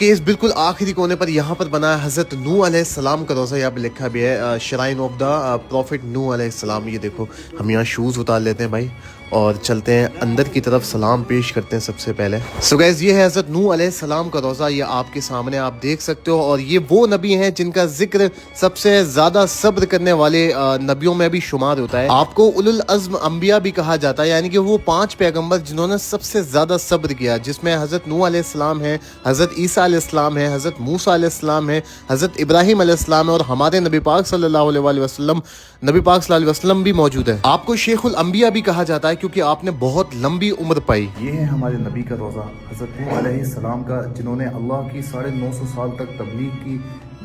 के इस बिल्कुल आखिरी कोने पर यहाँ पर बना है हज़रत नूह अलैहिस्सलाम का रोज़ा। यहाँ पे लिखा भी है श्राइन ऑफ द प्रॉफिट नूह अलैहिस्सलाम। ये देखो, हम यहाँ शूज़ उतार लेते हैं भाई और चलते हैं अंदर की तरफ, सलाम पेश करते हैं सबसे पहले। सो गाइस, ये है हज़रत नूह अलैहिस्सलाम का रोज़ा, ये आपके सामने आप देख सकते हो। और ये वो नबी हैं जिनका जिक्र सबसे ज़्यादा सब्र करने वाले नबियों में भी शुमार होता है। आपको उलुल अज़्म अंबिया भी कहा जाता है, यानी कि वो 5 पैगंबर जिन्होंने सबसे ज़्यादा सब्र किया, जिसमें हज़रत नूह अलैहिस्सलाम है, हज़रत ईसा अलैहिस्सलाम है, हज़रत मूसा अलैहिस्सलाम है, हज़रत इब्राहीम अलैहिस्सलाम है और हमारे नबी पाक सल्लल्लाहु अलैहि वसल्लम भी मौजूद है। आपको शेखुल अंबिया भी कहा जाता है क्योंकि आपने बहुत लंबी उम्र पाई। ये है हमारे नबी का रोज़ा हज़रत नूह अलैहिस्सलाम का, जिन्होंने अल्लाह की 950 साल तक तबलीग की,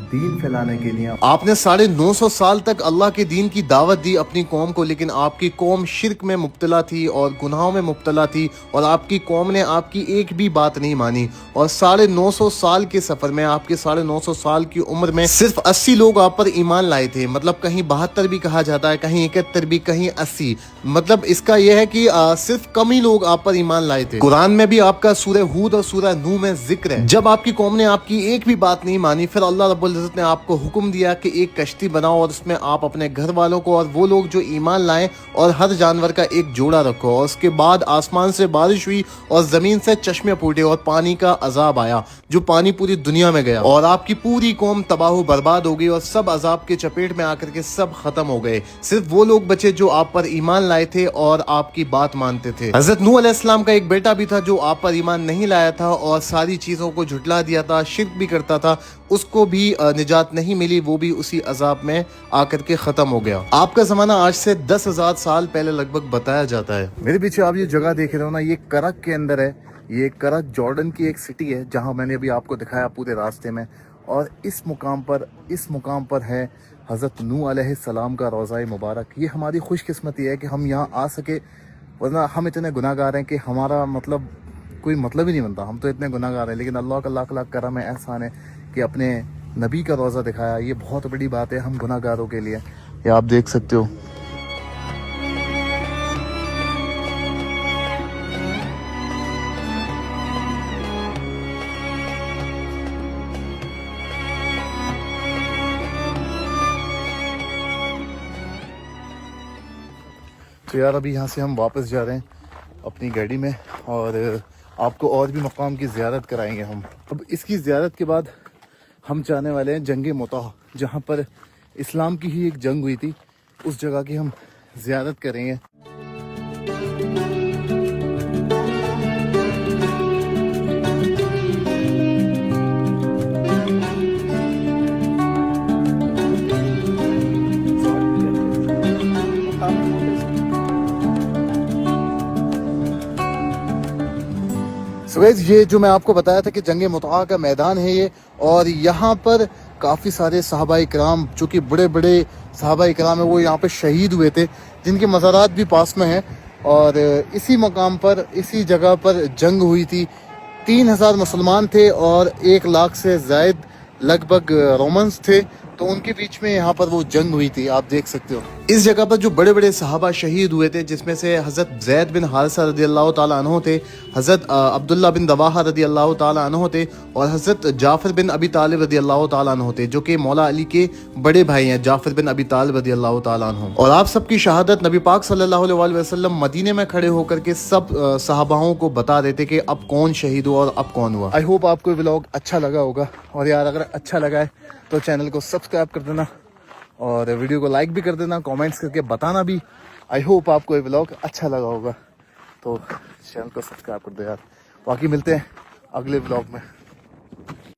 दीन फैलाने के लिए। आपने 950 साल तक अल्लाह के दीन की दावत दी अपनी कौम को, लेकिन आपकी कौम शिर्क में मुब्तला थी और गुनाहों में मुब्तला थी और आपकी कौम ने आपकी एक भी बात नहीं मानी। और 950 साल के सफर में, आपके 950 साल की उम्र में सिर्फ 80 लोग आप पर ईमान लाए थे। मतलब कहीं 72 भी कहा जाता है, कहीं 71 भी, कहीं 80। मतलब इसका यह है कि सिर्फ कम ही लोग आप पर ईमान लाए थे। कुरान में भी आपका सूरह हूद और सूरह नूह में जिक्र है। जब आपकी कौम ने आपकी एक भी बात नहीं मानी, फिर अल्लाह रब्बुल इज़्ज़त ने आपको हुक्म दिया कि एक कश्ती बनाओ और उसमें आप अपने घर वालों को और वो लोग जो ईमान लाएं और हर जानवर का एक जोड़ा रखो। और उसके बाद आसमान से बारिश हुई और जमीन से चश्मे फूटे और पानी का अजाब आया, जो पानी पूरी दुनिया में गया और आपकी पूरी कौम तबाह बर्बाद हो गई और सब अजाब के चपेट में आकर के सब खत्म हो गए। सिर्फ वो लोग बचे जो आप पर ईमान लाए थे और आपकी बात मानते थे। हज़रत नूह अलैहिस्सलाम का एक बेटा भी था जो आप पर ईमान नहीं लाया था और सारी चीजों को झुटला दिया था, शिर्क भी करता था, उसको भी निजात नहीं मिली, वो भी उसी अजाब में आकर के खत्म हो गया। आपका जमाना आज से 10,000 साल पहले लगभग बताया जाता है। मेरे पीछे आप ये जगह देख रहे हो ना, ये करक के अंदर है। ये करक जॉर्डन की एक सिटी है, जहाँ मैंने अभी आपको दिखाया पूरे रास्ते में। और इस मुकाम पर है हज़रत नूह अलैहिस्सलाम का रोज़ा मुबारक। ये हमारी खुशकिस्मती है कि हम यहाँ आ सके, वरना हम इतने गुनाहगार हैं कि हमारा मतलब कोई मतलब ही नहीं बनता। हम तो इतने गुनाहगार हैं, लेकिन अल्लाह का लाख लाख करम है, एहसान है कि अपने नबी का रोज़ा दिखाया। ये बहुत बड़ी बात है हम गुनाहगारों के लिए। ये आप देख सकते हो। तो यार अभी यहाँ से हम वापस जा रहे हैं अपनी गाड़ी में और आपको और भी मकाम की ज़ियारत कराएंगे हम। अब इसकी ज़ियारत के बाद हम जाने वाले हैं जंग मोता, जहाँ पर इस्लाम की ही एक जंग हुई थी, उस जगह की हम ज़ियारत करेंगे। So guys, ये जो मैं आपको बताया था कि जंग मुता का मैदान है ये, और यहाँ पर काफ़ी सारे सहाबा इकराम, जो कि बड़े बड़े सहाबा इकराम है, वो यहाँ पे शहीद हुए थे, जिनके मज़ारात भी पास में हैं। और इसी मकाम पर, इसी जगह पर जंग हुई थी। 3,000 मुसलमान थे और 1 लाख से ज़ायद लगभग रोमन्स थे, तो उनके बीच में यहाँ पर वो जंग हुई थी, आप देख सकते हो। इस जगह पर जो बड़े बड़े सहाबा शहीद हुए थे, जिसमें से हज़रत ज़ैद बिन हारिसा रदी अल्लाह ताला अन्हु थे, हज़रत अब्दुल्ला बिन रवाहा रदी अल्लाह ताला अन्हु थे और हज़रत जाफ़र बिन अबी तालिब रदी अल्लाह ताला अन्हु थे, जो कि मौला अली के बड़े भाई हैं, जाफ़र बिन अबी तालिब रदी अल्लाह ताला अन्हु। और आप सबकी शहादत नबी पाक सल्लल्लाहु अलैहि वसल्लम मदीने में खड़े होकर के सब सहाबाओं को बता देते कि अब कौन शहीद हुआ और अब कौन हुआ। आई होप आपको व्लॉग अच्छा लगा होगा, और यार अगर अच्छा लगा है तो चैनल को सब्सक्राइब कर देना और वीडियो को लाइक भी कर देना, कमेंट्स करके बताना भी। आई होप आपको ये व्लॉग अच्छा लगा होगा, तो चैनल को सब्सक्राइब कर दो यार। बाकी मिलते हैं अगले व्लॉग में।